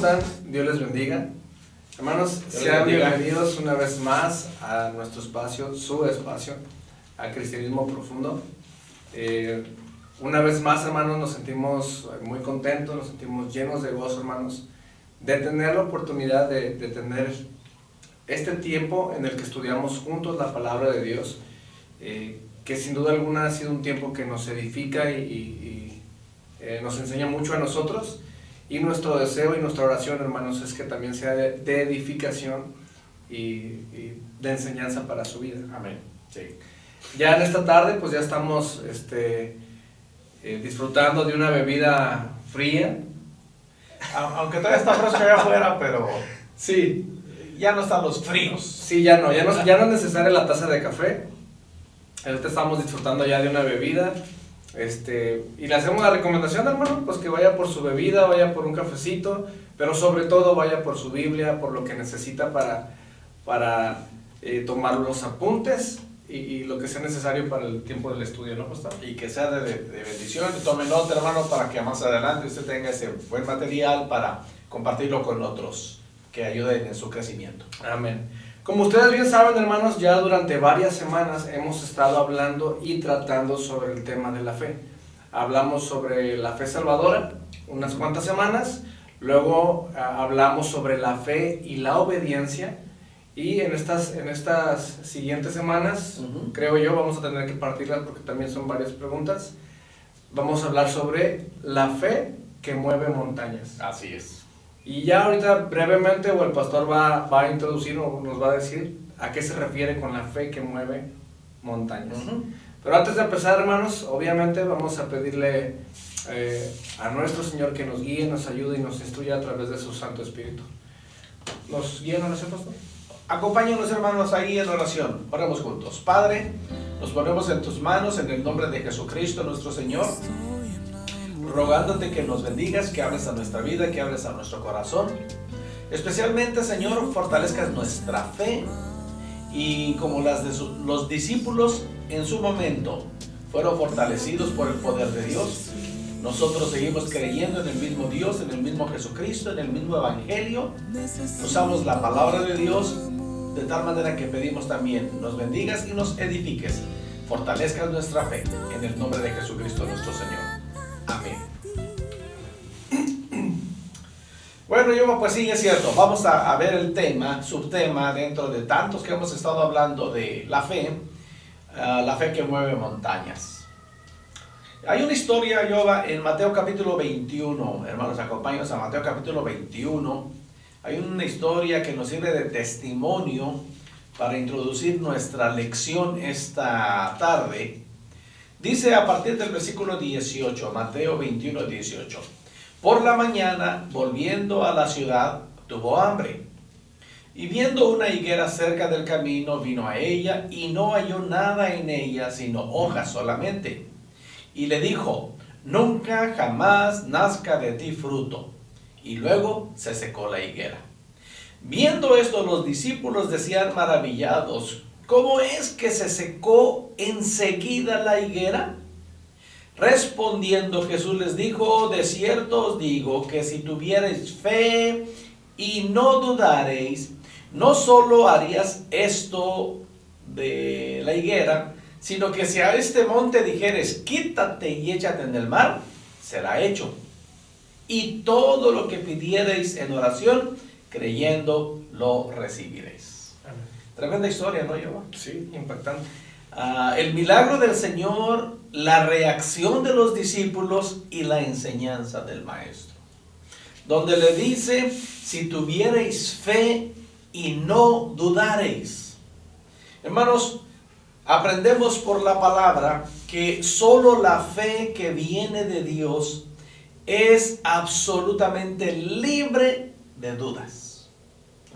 están? Dios les bendiga. Hermanos, sean bienvenidos una vez más a nuestro espacio, su espacio, a Cristianismo Profundo. Una vez más, hermanos, nos sentimos muy contentos, nos sentimos llenos de gozo, hermanos, de tener la oportunidad de tener este tiempo en el que estudiamos juntos la palabra de Dios, que sin duda alguna ha sido un tiempo que nos edifica y nos enseña mucho a nosotros, y nuestro deseo y nuestra oración, hermanos, es que también sea de edificación y de enseñanza para su vida. Amén. Sí. Ya en esta tarde pues ya estamos disfrutando de una bebida fría. Aunque todavía está fresco allá afuera, pero Sí, ya no están los fríos. sí, ya no es necesaria la taza de café. Ahorita estamos disfrutando ya de una bebida. Y le hacemos la recomendación, hermano, pues que vaya por su bebida, vaya por un cafecito, pero sobre todo vaya por su Biblia, por lo que necesita para tomar los apuntes y lo que sea necesario para el tiempo del estudio, ¿no, pastor? Y que sea de bendición. Y tome nota, hermano, para que más adelante usted tenga ese buen material para compartirlo con otros que ayuden en su crecimiento. Amén. Como ustedes bien saben, hermanos, ya durante varias semanas hemos estado hablando y tratando sobre el tema de la fe. Hablamos sobre la fe salvadora unas cuantas semanas, luego hablamos sobre la fe y la obediencia, y en estas siguientes semanas, creo yo, vamos a tener que partirlas porque también son varias preguntas. Vamos a hablar sobre la fe que mueve montañas. Así es. Y ya ahorita brevemente, o el pastor va a introducir o nos va a decir a qué se refiere con la fe que mueve montañas. Pero antes de empezar, hermanos, obviamente vamos a pedirle a nuestro Señor que nos guíe, nos ayude y nos instruya a través de su Santo Espíritu. ¿Nos guía en oración, pastor? Acompáñanos, hermanos, ahí en oración. Oremos juntos. Padre, nos ponemos en tus manos en el nombre de Jesucristo, nuestro Señor, rogándote que nos bendigas, que hables a nuestra vida, que hables a nuestro corazón. Especialmente, Señor, fortalezcas nuestra fe, y como las de los discípulos en su momento fueron fortalecidos por el poder de Dios, nosotros seguimos creyendo en el mismo Dios, en el mismo Jesucristo, en el mismo Evangelio. Usamos la palabra de Dios de tal manera que pedimos también nos bendigas y nos edifiques, fortalezcas nuestra fe en el nombre de Jesucristo nuestro Señor. Amén. Bueno, yo pues sí, es cierto. Vamos a ver el subtema dentro de tantos que hemos estado hablando de la fe que mueve montañas. Hay una historia, Yoba, en Mateo capítulo 21, hermanos, acompáñanos a Mateo capítulo 21. Hay una historia que nos sirve de testimonio para introducir nuestra lección esta tarde. Dice a partir del versículo 18, Mateo 21, 18. Por la mañana, volviendo a la ciudad, tuvo hambre. Y viendo una higuera cerca del camino, vino a ella y no halló nada en ella, sino hojas solamente. Y le dijo, nunca jamás nazca de ti fruto. Y luego se secó la higuera. Viendo esto, los discípulos decían maravillados, ¿cómo es que se secó enseguida la higuera? Respondiendo Jesús les dijo, de cierto os digo que si tuviereis fe y no dudareis, no solo harías esto de la higuera, sino que si a este monte dijeres, quítate y échate en el mar, será hecho. Y todo lo que pidiereis en oración, creyendo, lo recibiréis. Amén. Tremenda historia, ¿no, Jehová? Sí, impactante. El milagro del Señor, la reacción de los discípulos y la enseñanza del Maestro. Donde le dice, si tuviereis fe y no dudareis. Hermanos, aprendemos por la palabra que solo la fe que viene de Dios es absolutamente libre de dudas.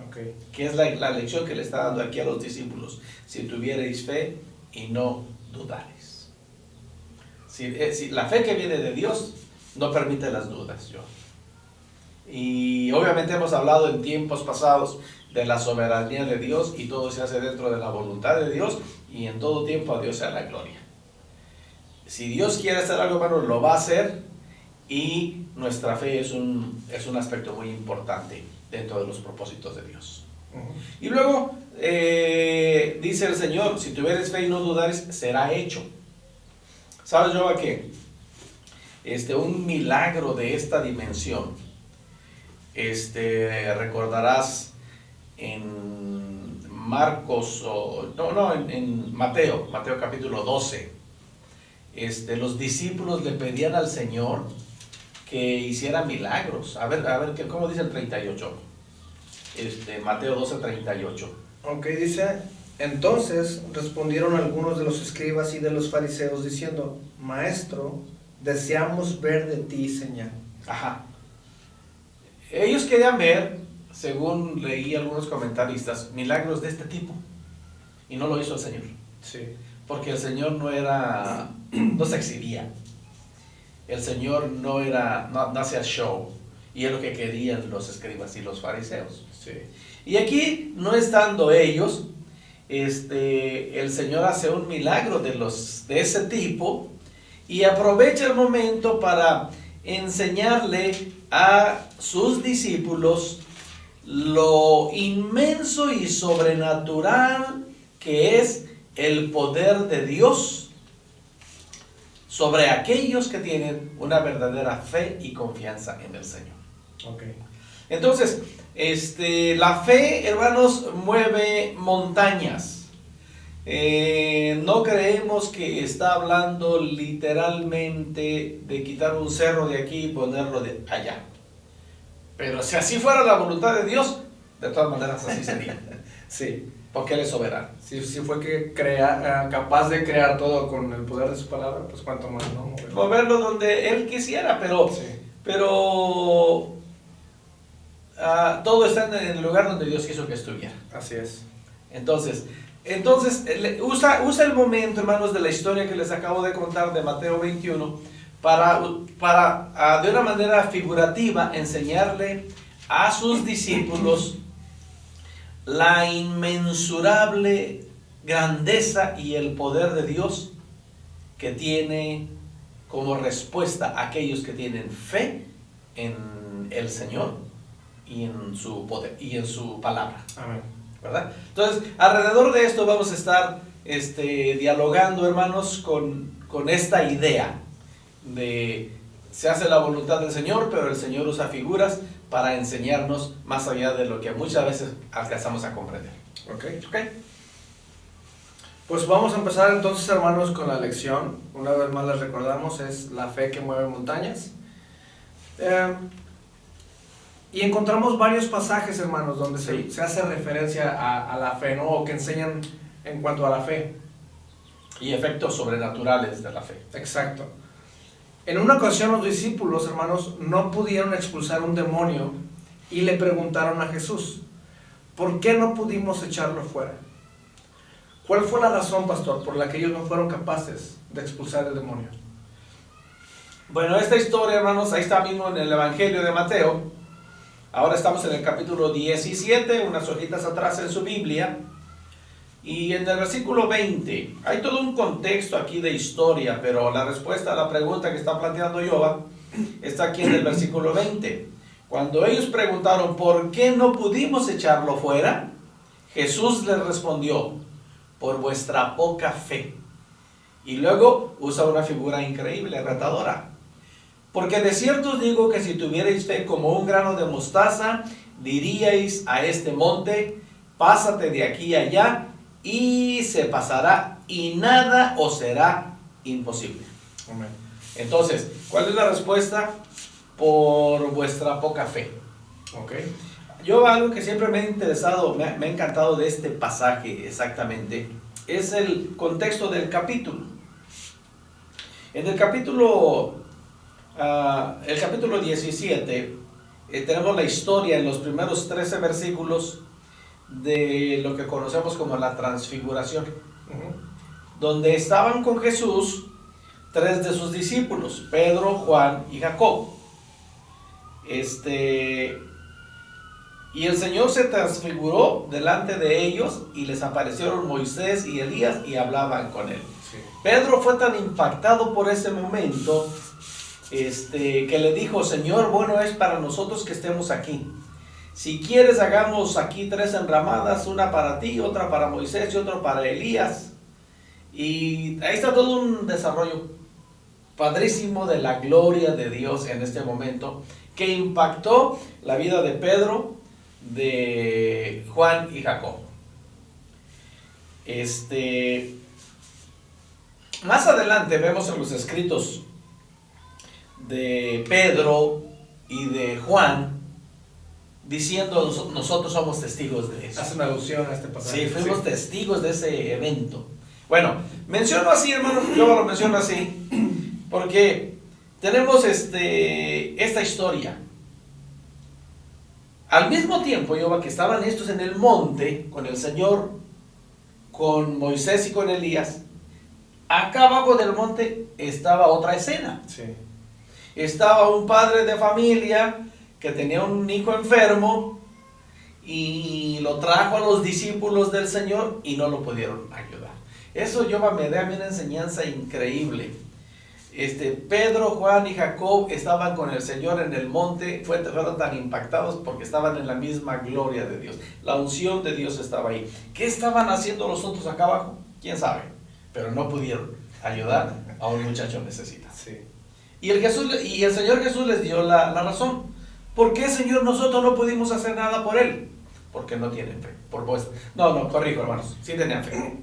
Okay. Que es la lección que le está dando aquí a los discípulos. Si tuviereis fe y no dudareis. Si la fe que viene de Dios no permite las dudas. Y obviamente hemos hablado en tiempos pasados de la soberanía de Dios, y todo se hace dentro de la voluntad de Dios, y en todo tiempo a Dios sea la gloria. Si Dios quiere hacer algo, hermano, lo va a hacer, y nuestra fe es un aspecto muy importante dentro de los propósitos de Dios. Y luego dice el Señor, si tuvieres fe y no dudares, será hecho. ¿Sabes, Jehová, que un milagro de esta dimensión, recordarás en Marcos, en Mateo capítulo 12, los discípulos le pedían al Señor que hiciera milagros. A ver, ¿cómo dice el 38? Mateo 12, 38. Ok, dice, entonces respondieron algunos de los escribas y de los fariseos diciendo, Maestro, deseamos ver de ti señal. Ajá. Ellos querían ver, según leí algunos comentaristas, milagros de este tipo. Y no lo hizo el Señor. Sí. Porque el Señor no se exhibía. El Señor no hacía show. Y es lo que querían los escribas y los fariseos. Sí. Y aquí, no estando ellos, el Señor hace un milagro de ese tipo y aprovecha el momento para enseñarle a sus discípulos lo inmenso y sobrenatural que es el poder de Dios sobre aquellos que tienen una verdadera fe y confianza en el Señor. Okay. Entonces, la fe, hermanos, mueve montañas. No creemos que está hablando literalmente de quitar un cerro de aquí y ponerlo de allá. Pero si así fuera la voluntad de Dios, de todas maneras así sería. Sí. Porque Él es soberano. Si fue capaz de crear todo con el poder de su palabra, pues cuánto más, ¿no? Moverlo donde Él quisiera, pero todo está en el lugar donde Dios quiso que estuviera. Una. Así es. Entonces usa el momento, hermanos, de la historia que les acabo de contar de Mateo 21 para de una manera figurativa enseñarle a sus discípulos la inmensurable grandeza y el poder de Dios que tiene como respuesta a aquellos que tienen fe en el Señor y en su poder y en su palabra. Amén. ¿Verdad? Entonces, alrededor de esto vamos a estar dialogando, hermanos, con esta idea de se hace la voluntad del Señor, pero el Señor usa figuras para enseñarnos más allá de lo que muchas veces alcanzamos a comprender. ¿Ok? Pues vamos a empezar entonces, hermanos, con la lección. Una vez más les recordamos, es la fe que mueve montañas. Y encontramos varios pasajes, hermanos, donde se hace referencia a la fe, ¿no? O que enseñan en cuanto a la fe. Y efectos sobrenaturales de la fe. Exacto. En una ocasión los discípulos, hermanos, no pudieron expulsar un demonio y le preguntaron a Jesús, ¿por qué no pudimos echarlo fuera? ¿Cuál fue la razón, pastor, por la que ellos no fueron capaces de expulsar el demonio? Bueno, esta historia, hermanos, ahí está mismo en el Evangelio de Mateo. Ahora estamos en el capítulo 17, unas hojitas atrás en su Biblia. Y en el versículo 20, hay todo un contexto aquí de historia, pero la respuesta a la pregunta que está planteando Jehová está aquí en el versículo 20. Cuando ellos preguntaron, ¿por qué no pudimos echarlo fuera? Jesús les respondió, por vuestra poca fe. Y luego usa una figura increíble, retadora. Porque de cierto os digo que si tuvierais fe como un grano de mostaza, diríais a este monte, pásate de aquí a allá, y se pasará, y nada os será imposible. Amén. Entonces, ¿cuál es la respuesta? Por vuestra poca fe. Okay. Yo algo que siempre me ha interesado, me ha encantado de este pasaje exactamente, es el contexto del capítulo. En el capítulo 17, tenemos la historia en los primeros 13 versículos de lo que conocemos como la transfiguración, donde estaban con Jesús 3 de sus discípulos, Pedro, Juan y Jacob. Y el Señor se transfiguró delante de ellos y les aparecieron Moisés y Elías y hablaban con él. Sí. Pedro fue tan impactado por ese momento que le dijo: Señor, bueno es para nosotros que estemos aquí. Si quieres, hagamos aquí 3 enramadas, una para ti, otra para Moisés y otra para Elías. Y ahí está todo un desarrollo padrísimo de la gloria de Dios en este momento, que impactó la vida de Pedro, de Juan y Jacob. Más adelante vemos en los escritos de Pedro y de Juan diciendo: nosotros somos testigos de eso. Hace una alusión a este pasaje. Sí, fuimos testigos de ese evento. Bueno, menciono así, hermano, yo lo menciono así porque tenemos esta historia. Al mismo tiempo, que estaban estos en el monte con el Señor, con Moisés y con Elías, acá abajo del monte estaba otra escena. Sí. Estaba un padre de familia que tenía un hijo enfermo y lo trajo a los discípulos del Señor y no lo pudieron ayudar. Eso me da a mí una enseñanza increíble. Pedro, Juan y Jacob estaban con el Señor en el monte, fueron tan impactados porque estaban en la misma gloria de Dios. La unción de Dios estaba ahí. ¿Qué estaban haciendo los otros acá abajo? ¿Quién sabe? Pero no pudieron ayudar a un muchacho necesitado. Sí. Y el Señor Jesús les dio la razón. ¿Por qué, Señor, nosotros no pudimos hacer nada por él? Porque no tienen fe. Corrijo, hermanos. Sí tenían fe.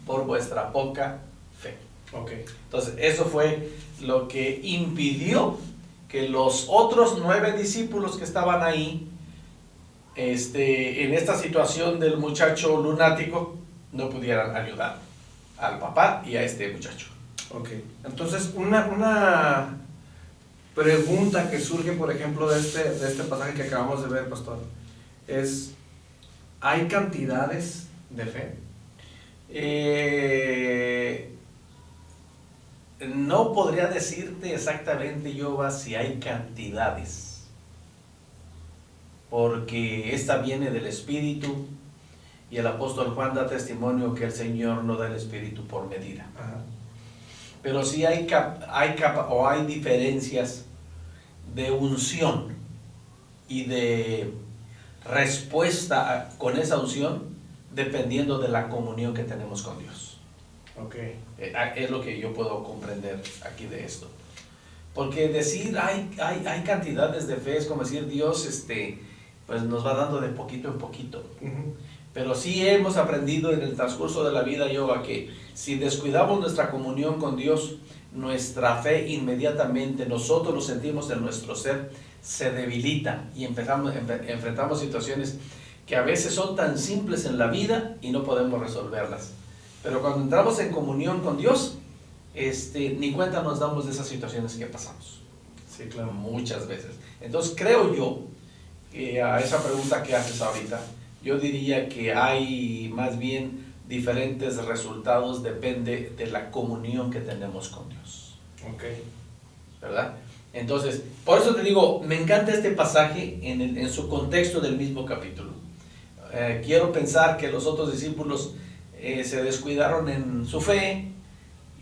Por vuestra poca fe. Okay. Entonces, eso fue lo que impidió que los otros 9 discípulos que estaban ahí, en esta situación del muchacho lunático, no pudieran ayudar al papá y a este muchacho. Ok, entonces una pregunta que surge, por ejemplo, de este pasaje que acabamos de ver, pastor, es: ¿hay cantidades de fe? No podría decirte exactamente, Yoba, si hay cantidades, porque esta viene del Espíritu, y el apóstol Juan da testimonio que el Señor no da el Espíritu por medida. Ajá. Pero sí hay diferencias de unción y de respuesta con esa unción, dependiendo de la comunión que tenemos con Dios. Okay. Es lo que yo puedo comprender aquí de esto. Porque decir hay cantidades de fe es como decir Dios pues nos va dando de poquito en poquito. Uh-huh. Pero sí hemos aprendido en el transcurso de la vida, Yoba, que si descuidamos nuestra comunión con Dios, nuestra fe inmediatamente, nosotros lo sentimos en nuestro ser, se debilita y enfrentamos situaciones que a veces son tan simples en la vida y no podemos resolverlas. Pero cuando entramos en comunión con Dios, ni cuenta nos damos de esas situaciones que pasamos. Sí, claro. Muchas veces. Entonces creo yo que a esa pregunta que haces ahorita, yo diría que hay más bien diferentes resultados, depende de la comunión que tenemos con Dios. Okay. ¿Verdad? Entonces, por eso te digo, me encanta este pasaje en su contexto del mismo capítulo. Quiero pensar que los otros discípulos se descuidaron en su fe,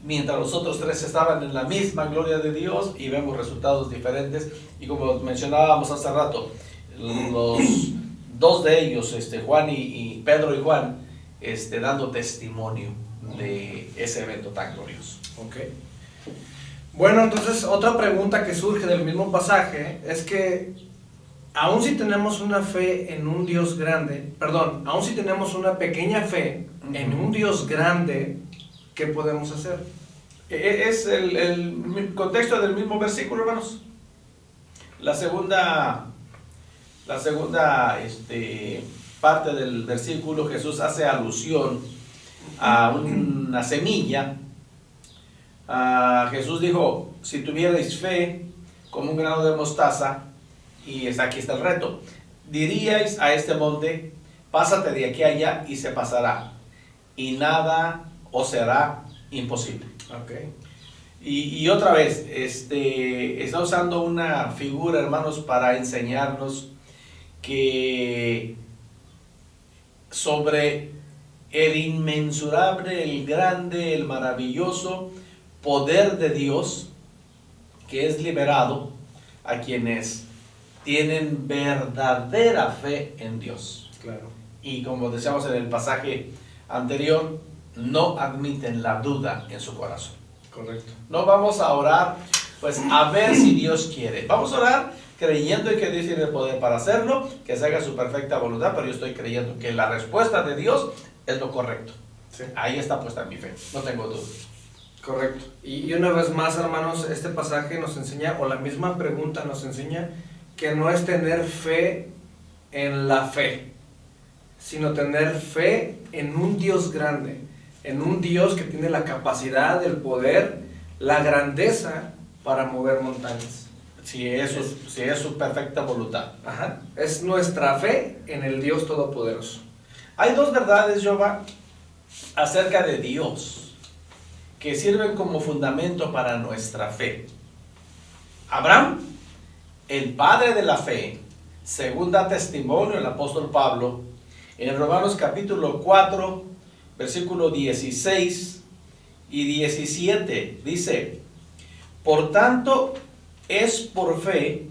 mientras los otros 3 estaban en la misma gloria de Dios, y vemos resultados diferentes. Y como mencionábamos hace rato, los 2 de ellos, Juan y Pedro y Juan, dando testimonio de ese evento tan glorioso. Okay. Bueno, entonces otra pregunta que surge del mismo pasaje es que aun si tenemos una fe en un Dios grande, aun si tenemos una pequeña fe en un Dios grande, ¿qué podemos hacer? Es el contexto del mismo versículo, hermanos. La segunda parte del versículo, Jesús hace alusión a una semilla. Jesús dijo: si tuvierais fe como un grano de mostaza, y aquí está el reto, diríais a este monte: pásate de aquí a allá, y se pasará, y nada os será imposible. Okay. Y otra vez, está usando una figura, hermanos, para enseñarnos que sobre el inmensurable, el grande, el maravilloso poder de Dios, que es liberado a quienes tienen verdadera fe en Dios. Claro. Y como decíamos en el pasaje anterior, no admiten la duda en su corazón. Correcto. No vamos a orar, pues a ver si Dios quiere. Vamos a orar creyendo en que Dios tiene el poder para hacerlo, que se haga su perfecta voluntad, pero yo estoy creyendo que la respuesta de Dios es lo correcto. Sí. Ahí está puesta mi fe, no tengo duda. Correcto. Y una vez más, hermanos, este pasaje nos enseña, o la misma pregunta nos enseña, que no es tener fe en la fe, sino tener fe en un Dios grande, en un Dios que tiene la capacidad, el poder, la grandeza para mover montañas. Si es su perfecta voluntad. Ajá. Es nuestra fe en el Dios Todopoderoso. Hay dos verdades, Jehová, acerca de Dios, que sirven como fundamento para nuestra fe. Abraham, el padre de la fe, según da testimonio el apóstol Pablo, en Romanos capítulo 4, versículo 16 y 17, dice: por tanto, es por fe,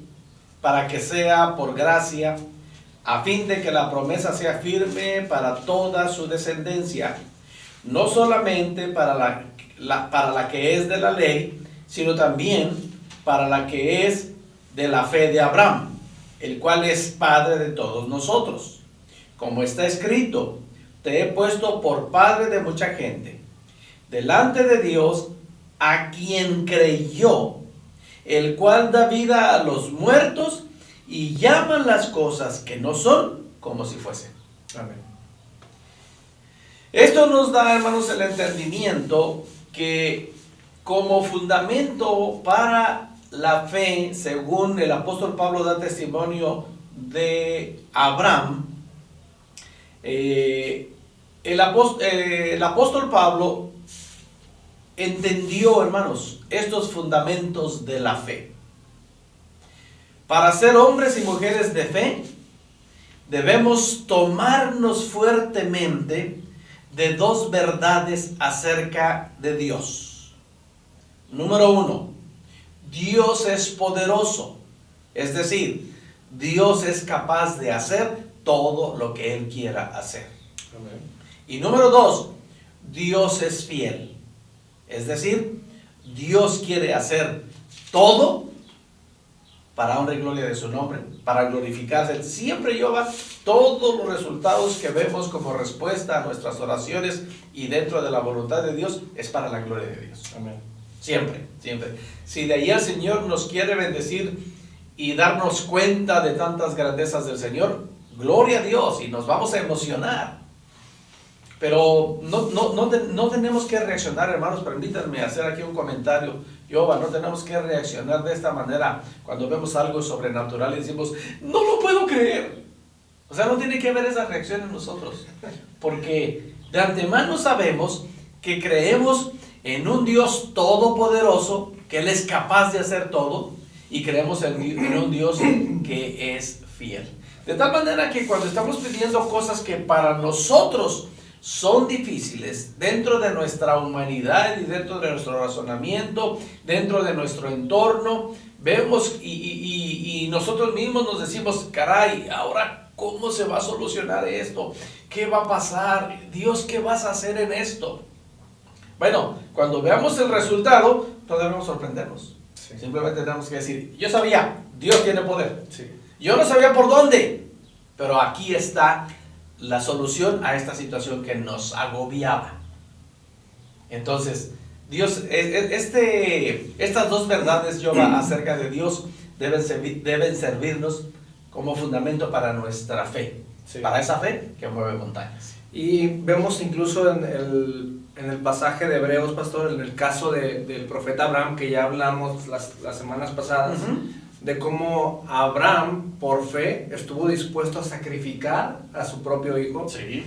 para que sea por gracia, a fin de que la promesa sea firme para toda su descendencia, no solamente para la que es de la ley, sino también para la que es de la fe de Abraham, el cual es padre de todos nosotros. Como está escrito: te he puesto por padre de mucha gente, delante de Dios, a quien creyó, el cual da vida a los muertos y llama las cosas que no son como si fuesen. Amén. Esto nos da, hermanos, el entendimiento que como fundamento para la fe, según el apóstol Pablo da testimonio de Abraham, el apóstol Pablo entendió, hermanos, estos fundamentos de la fe. Para ser hombres y mujeres de fe, debemos tomarnos fuertemente de dos verdades acerca de Dios. Número uno, Dios es poderoso, es decir, Dios es capaz de hacer todo lo que Él quiera hacer. Amén. Y número dos, Dios es fiel. Es decir, Dios quiere hacer todo para honra y gloria de su nombre, para glorificarse. Siempre Jehová, todos los resultados que vemos como respuesta a nuestras oraciones y dentro de la voluntad de Dios es para la gloria de Dios. Amén. Siempre, siempre. Si de ahí el Señor nos quiere bendecir y darnos cuenta de tantas grandezas del Señor, gloria a Dios, y nos vamos a emocionar. Pero no tenemos que reaccionar, hermanos. Permítanme hacer aquí un comentario. Jehová, no tenemos que reaccionar de esta manera cuando vemos algo sobrenatural y decimos: no lo puedo creer. O sea, no tiene que haber esa reacción en nosotros, porque de antemano sabemos que creemos en un Dios todopoderoso, que Él es capaz de hacer todo, y creemos en un Dios que es fiel. De tal manera que cuando estamos pidiendo cosas que para nosotros son difíciles, dentro de nuestra humanidad y dentro de nuestro razonamiento, dentro de nuestro entorno, vemos y nosotros mismos nos decimos: caray, ahora ¿cómo se va a solucionar esto? ¿Qué va a pasar? Dios, ¿qué vas a hacer en esto? Bueno, cuando veamos el resultado, no debemos sorprendernos. Sí. Simplemente tenemos que decir: yo sabía, Dios tiene poder. Sí. Yo no sabía por dónde, pero aquí está la solución a esta situación que nos agobiaba. Entonces, Dios, estas dos verdades, Jehová, acerca de Dios deben servirnos como fundamento para nuestra fe. Sí. Para esa fe que mueve montañas. Y vemos incluso en el pasaje de Hebreos, pastor, en el caso del profeta Abraham, que ya hablamos las semanas pasadas, de cómo Abraham, por fe, estuvo dispuesto a sacrificar a su propio hijo. Sí.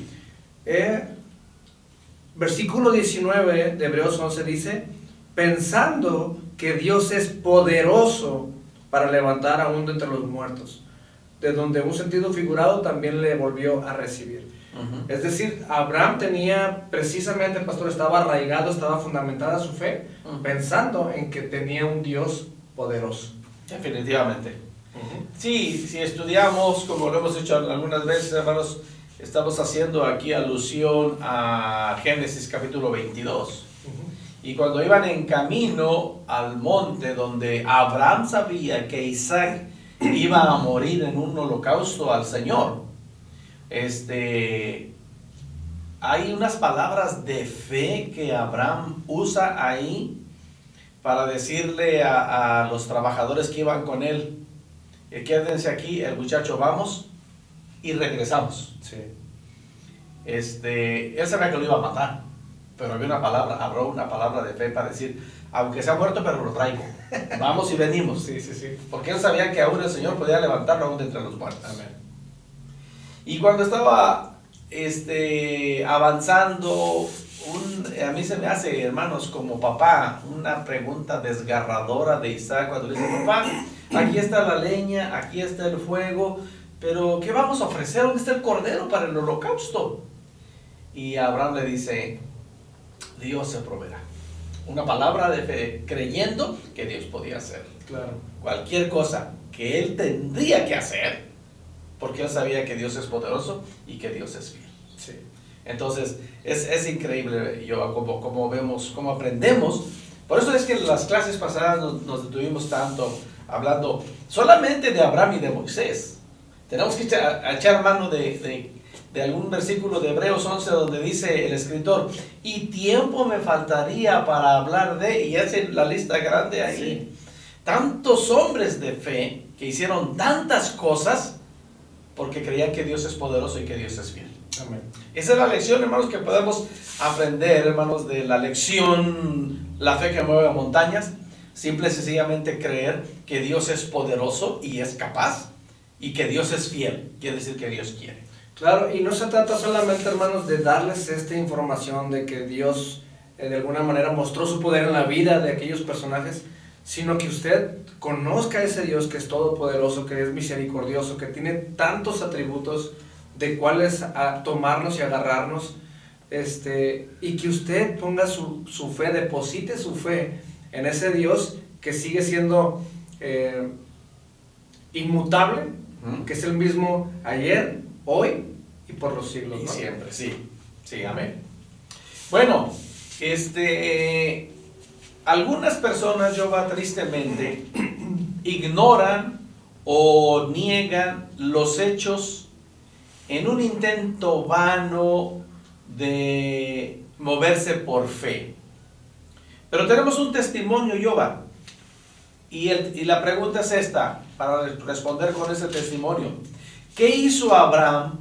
Versículo 19 de Hebreos 11 dice: pensando que Dios es poderoso para levantar aún de entre los muertos, de donde un sentido figurado también le volvió a recibir. Es decir, Abraham tenía precisamente, pastor, estaba arraigado, estaba fundamentada su fe, pensando en que tenía un Dios poderoso. Definitivamente. Sí, si estudiamos, como lo hemos hecho algunas veces, hermanos, estamos haciendo aquí alusión a Génesis capítulo 22. Y cuando iban en camino al monte donde Abraham sabía que Isaac iba a morir en un holocausto al Señor, hay unas palabras de fe que Abraham usa ahí para decirle a los trabajadores que iban con él: quédense aquí, el muchacho, vamos y regresamos. Sí. Él sabía que lo iba a matar, pero había habló una palabra de fe para decir: aunque sea muerto, pero lo traigo, vamos y venimos. Sí, sí, sí. Porque él sabía que aún el Señor podía levantarlo aún de entre los muertos. Amén. Y cuando estaba avanzando, a mí se me hace, hermanos, como papá, una pregunta desgarradora de Isaac cuando le dice: papá, aquí está la leña, aquí está el fuego, pero ¿qué vamos a ofrecer? ¿Dónde está el cordero para el holocausto? Y Abraham le dice: Dios se proveerá. Una palabra de fe, creyendo que Dios podía hacer. Claro. Cualquier cosa que él tendría que hacer, porque él sabía que Dios es poderoso y que Dios es fiel. Sí. Entonces, es increíble como vemos, como aprendemos. Por eso es que en las clases pasadas nos detuvimos tanto hablando solamente de Abraham y de Moisés. Tenemos que echar mano de algún versículo de Hebreos 11 donde dice el escritor: y tiempo me faltaría para hablar de, y hace la lista grande ahí. Sí. Tantos hombres de fe que hicieron tantas cosas porque creían que Dios es poderoso y que Dios es fiel. Amén. Esa es la lección, hermanos, que podemos aprender, hermanos, de la lección La fe que mueve montañas. Simple y sencillamente creer que Dios es poderoso y es capaz, y que Dios es fiel, quiere decir que Dios quiere. Claro, y no se trata solamente, hermanos, de darles esta información de que Dios de alguna manera mostró su poder en la vida de aquellos personajes, sino que usted conozca a ese Dios que es todopoderoso, que es misericordioso, que tiene tantos atributos de cuáles a tomarnos y agarrarnos, y que usted ponga su fe, deposite su fe en ese Dios que sigue siendo inmutable, que es el mismo ayer, hoy y por los siglos, Y ¿no? siempre, sí, sí, amén. Bueno, algunas personas, Jehová, tristemente, ignoran o niegan los hechos en un intento vano de moverse por fe. Pero tenemos un testimonio, Jehová, y la pregunta es esta, para responder con ese testimonio: ¿qué hizo Abraham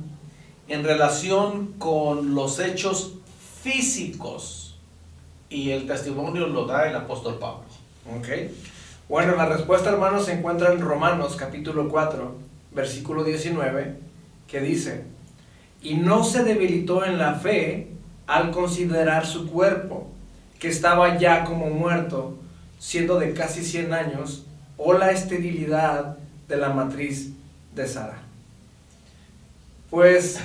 en relación con los hechos físicos? Y el testimonio lo da el apóstol Pablo. Ok. Bueno, la respuesta, hermanos, se encuentra en Romanos capítulo 4, versículo 19, que dice: y no se debilitó en la fe al considerar su cuerpo, que estaba ya como muerto, siendo de casi 100 años, o la esterilidad de la matriz de Sara. Pues,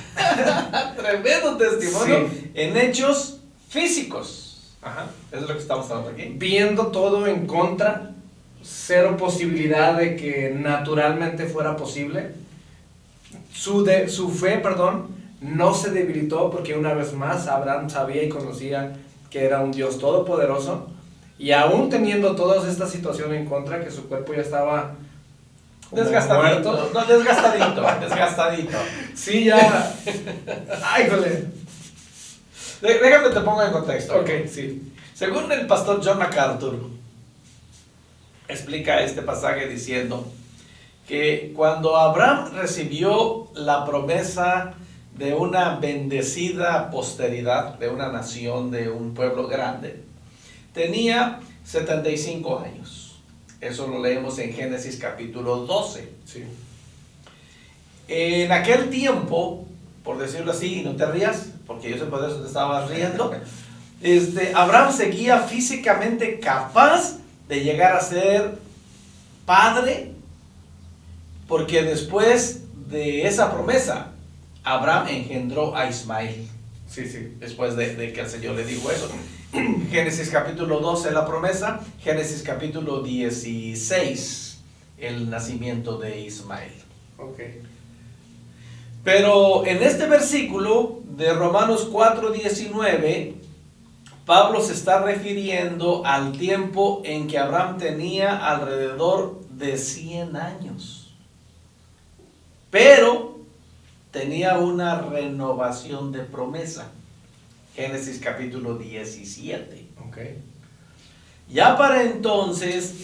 tremendo testimonio, sí, en hechos físicos. Ajá. Eso es lo que estamos hablando aquí. Viendo todo en contra, cero posibilidad de que naturalmente fuera posible, su fe, no se debilitó, porque una vez más Abraham sabía y conocía que era un Dios todopoderoso, y aún teniendo todas estas situaciones en contra, que su cuerpo ya estaba desgastadito, no, desgastadito. Sí, ya. Ay, jole. Déjame te pongo en contexto. Ok, sí. Según el pastor John MacArthur, explica este pasaje diciendo que cuando Abraham recibió la promesa de una bendecida posteridad, de una nación, de un pueblo grande, tenía 75 años. Eso lo leemos en Génesis capítulo 12. Sí. En aquel tiempo, por decirlo así, y no te rías, porque yo sé por eso te estabas riendo, Abraham seguía físicamente capaz de llegar a ser padre, porque después de esa promesa, Abraham engendró a Ismael. Sí, sí. Después de que el Señor le dijo eso. Génesis capítulo 12, la promesa. Génesis capítulo 16, el nacimiento de Ismael. Okay. Pero en este versículo de Romanos 4:19, Pablo se está refiriendo al tiempo en que Abraham tenía alrededor de 100 años. Pero tenía una renovación de promesa. Génesis capítulo 17. Okay. Ya para entonces,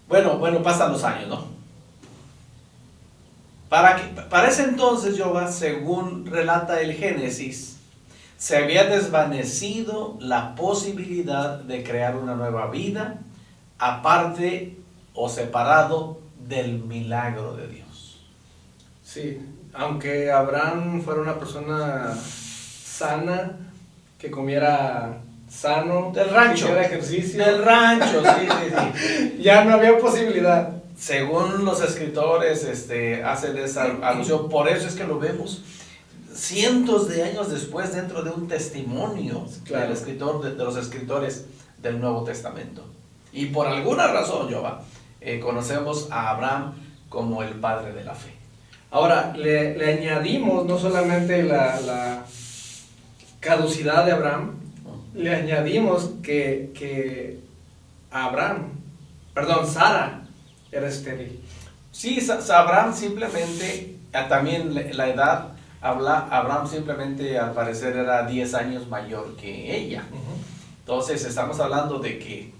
bueno, pasan los años, ¿no? Para ese entonces, Jehová, según relata el Génesis, se había desvanecido la posibilidad de crear una nueva vida, aparte o separado del milagro de Dios. Sí, aunque Abraham fuera una persona sana, que comiera sano, Del rancho. que hiciera ejercicio, Del rancho, sí. ya no había posibilidad. Según los escritores, hacen esa alusión. Por eso es que lo vemos cientos de años después dentro de un testimonio, claro, del escritor, de los escritores del Nuevo Testamento. Y por alguna razón, Jehová, conocemos a Abraham como el padre de la fe. Ahora, le añadimos no solamente la caducidad de Abraham, le añadimos que Sara era estéril. Sí, Abraham simplemente, también la edad, Abraham simplemente al parecer era 10 años mayor que ella. Entonces estamos hablando de que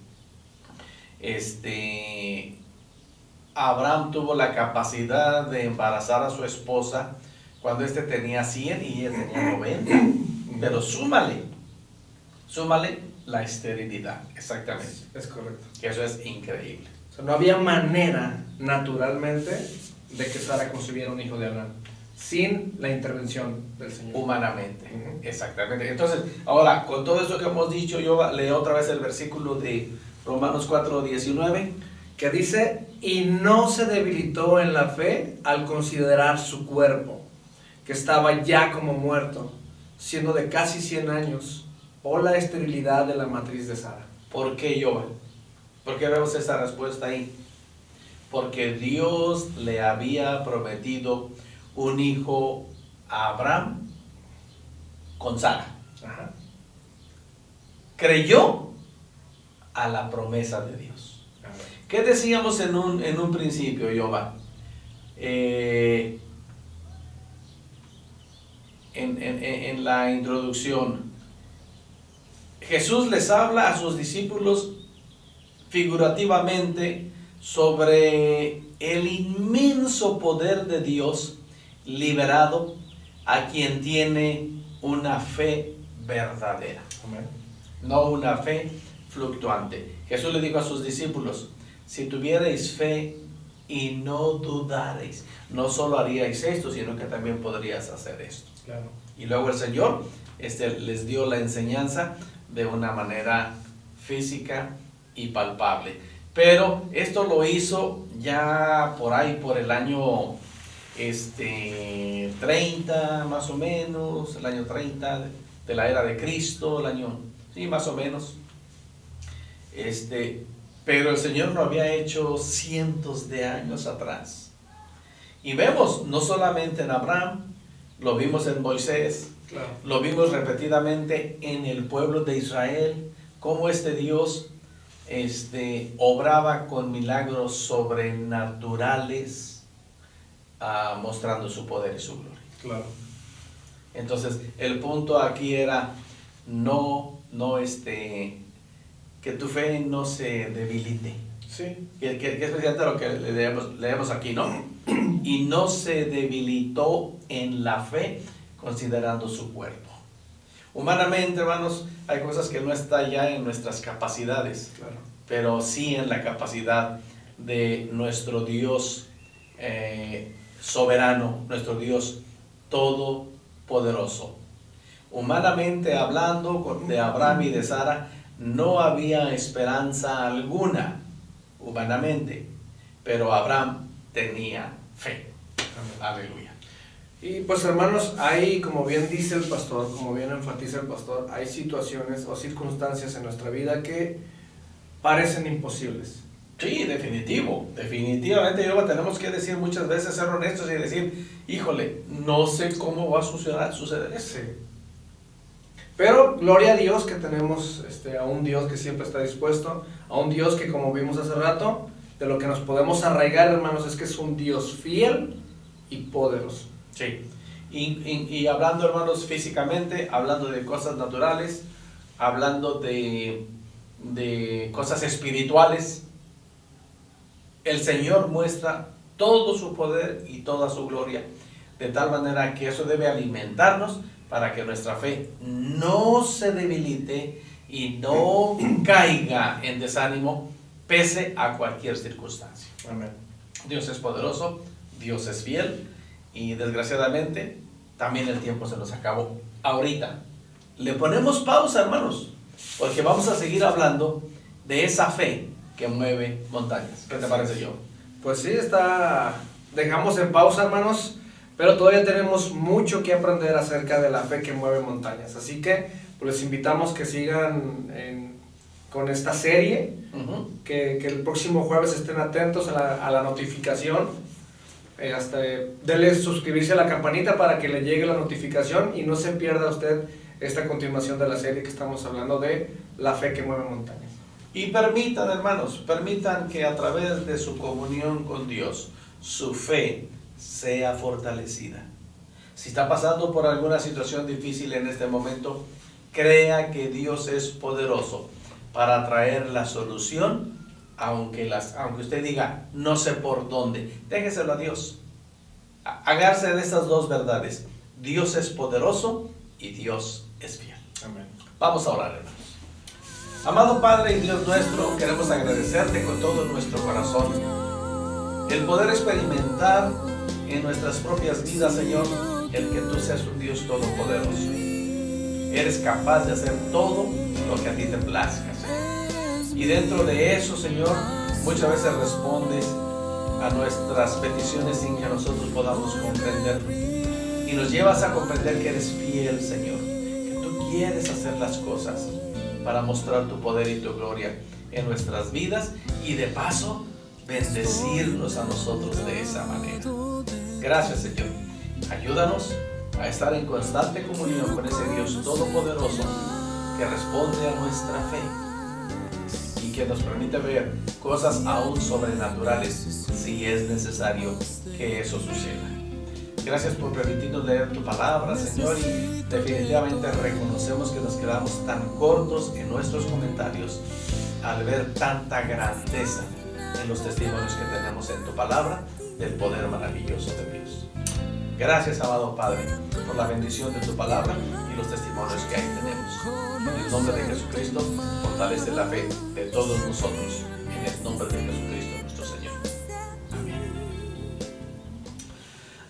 Abraham tuvo la capacidad de embarazar a su esposa cuando tenía 100 y ella tenía 90. Pero súmale la esterilidad, exactamente. Es correcto. Que eso es increíble. O sea, no había manera, naturalmente, de que Sara concibiera un hijo de Abraham sin la intervención del Señor. Humanamente, exactamente. Entonces, ahora, con todo eso que hemos dicho, yo leo otra vez el versículo de Romanos 4:19. Que dice, y no se debilitó en la fe al considerar su cuerpo, que estaba ya como muerto, siendo de casi 100 años, o la esterilidad de la matriz de Sara. ¿Por qué, Jehová? ¿Por qué vemos esta respuesta ahí? Porque Dios le había prometido un hijo a Abraham con Sara. Ajá. Creyó a la promesa de Dios. ¿Qué decíamos en un principio, Jehová? En la introducción, Jesús les habla a sus discípulos figurativamente sobre el inmenso poder de Dios liberado a quien tiene una fe verdadera. Amén. No una fe fluctuante. Jesús le dijo a sus discípulos, si tuvierais fe y no dudareis, no solo haríais esto, sino que también podrías hacer esto. Claro. Y luego el Señor les dio la enseñanza de una manera física y palpable. Pero esto lo hizo ya por ahí, por el año 30 más o menos, el año 30 de la era de Cristo, el año, sí, más o menos. Pero el Señor lo había hecho cientos de años atrás. Y vemos, no solamente en Abraham, lo vimos en Moisés, Claro. lo vimos repetidamente en el pueblo de Israel, cómo Dios obraba con milagros sobrenaturales, mostrando su poder y su gloria. Claro. Entonces, el punto aquí era que tu fe no se debilite. Sí. Que es precisamente lo que leemos aquí, ¿no? Y no se debilitó en la fe considerando su cuerpo. Humanamente, hermanos, hay cosas que no están ya en nuestras capacidades, Claro. pero sí en la capacidad de nuestro Dios soberano, nuestro Dios todopoderoso. Humanamente hablando, de Abraham y de Sara, no había esperanza alguna, humanamente, pero Abraham tenía fe. Amén. Aleluya. Y pues hermanos, hay, como bien dice el pastor, como bien enfatiza el pastor, hay situaciones o circunstancias en nuestra vida que parecen imposibles. Sí, definitivo, definitivamente yo tenemos que decir muchas veces, ser honestos y decir, híjole, no sé cómo va a suceder eso. Sí. Pero gloria a Dios que tenemos a un Dios que siempre está dispuesto, a un Dios que, como vimos hace rato, de lo que nos podemos arraigar, hermanos, es que es un Dios fiel y poderoso. Sí, y hablando, hermanos, físicamente, hablando de cosas naturales, hablando de cosas espirituales, el Señor muestra todo su poder y toda su gloria, de tal manera que eso debe alimentarnos para que nuestra fe no se debilite y no caiga en desánimo pese a cualquier circunstancia. Amén. Dios es poderoso, Dios es fiel y desgraciadamente también el tiempo se nos acabó. Ahorita le ponemos pausa, hermanos, porque vamos a seguir hablando de esa fe que mueve montañas. ¿Qué te parece, yo? Pues sí, dejamos en pausa, hermanos, pero todavía tenemos mucho que aprender acerca de la fe que mueve montañas. Así que pues les invitamos que sigan con esta serie, que el próximo jueves estén atentos a la notificación. Dele suscribirse a la campanita para que le llegue la notificación y no se pierda usted esta continuación de la serie que estamos hablando de la fe que mueve montañas. Y permitan, hermanos, permitan que a través de su comunión con Dios, su fe sea fortalecida. Si está pasando por alguna situación difícil en este momento, crea que Dios es poderoso para traer la solución, aunque usted diga, no sé por dónde, déjeselo a Dios. Hágase de estas dos verdades: Dios es poderoso y Dios es fiel. Amén. Vamos a orar, hermanos. Amado Padre y Dios nuestro, queremos agradecerte con todo nuestro corazón el poder experimentar en nuestras propias vidas, Señor, el que tú seas un Dios todopoderoso. Eres capaz de hacer todo lo que a ti te plazca, Señor. Y dentro de eso, Señor, muchas veces respondes a nuestras peticiones sin que nosotros podamos comprenderlo. Y nos llevas a comprender que eres fiel, Señor, que tú quieres hacer las cosas para mostrar tu poder y tu gloria en nuestras vidas y de paso bendecirnos a nosotros de esa manera. Gracias, Señor. Ayúdanos a estar en constante comunión con ese Dios todopoderoso que responde a nuestra fe y que nos permite ver cosas aún sobrenaturales si es necesario que eso suceda. Gracias por permitirnos leer tu palabra, Señor, y definitivamente reconocemos que nos quedamos tan cortos en nuestros comentarios al ver tanta grandeza en los testimonios que tenemos en tu palabra del poder maravilloso de Dios. Gracias, amado Padre, por la bendición de tu palabra y los testimonios que ahí tenemos. En el nombre de Jesucristo, fortalece la fe de todos nosotros. En el nombre de Jesucristo, nuestro Señor.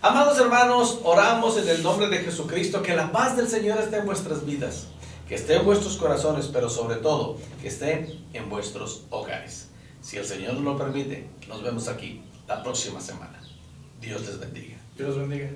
Amados hermanos, oramos en el nombre de Jesucristo, que la paz del Señor esté en vuestras vidas, que esté en vuestros corazones, pero sobre todo, que esté en vuestros hogares. Si el Señor nos lo permite, nos vemos aquí la próxima semana. Dios les bendiga. Dios los bendiga.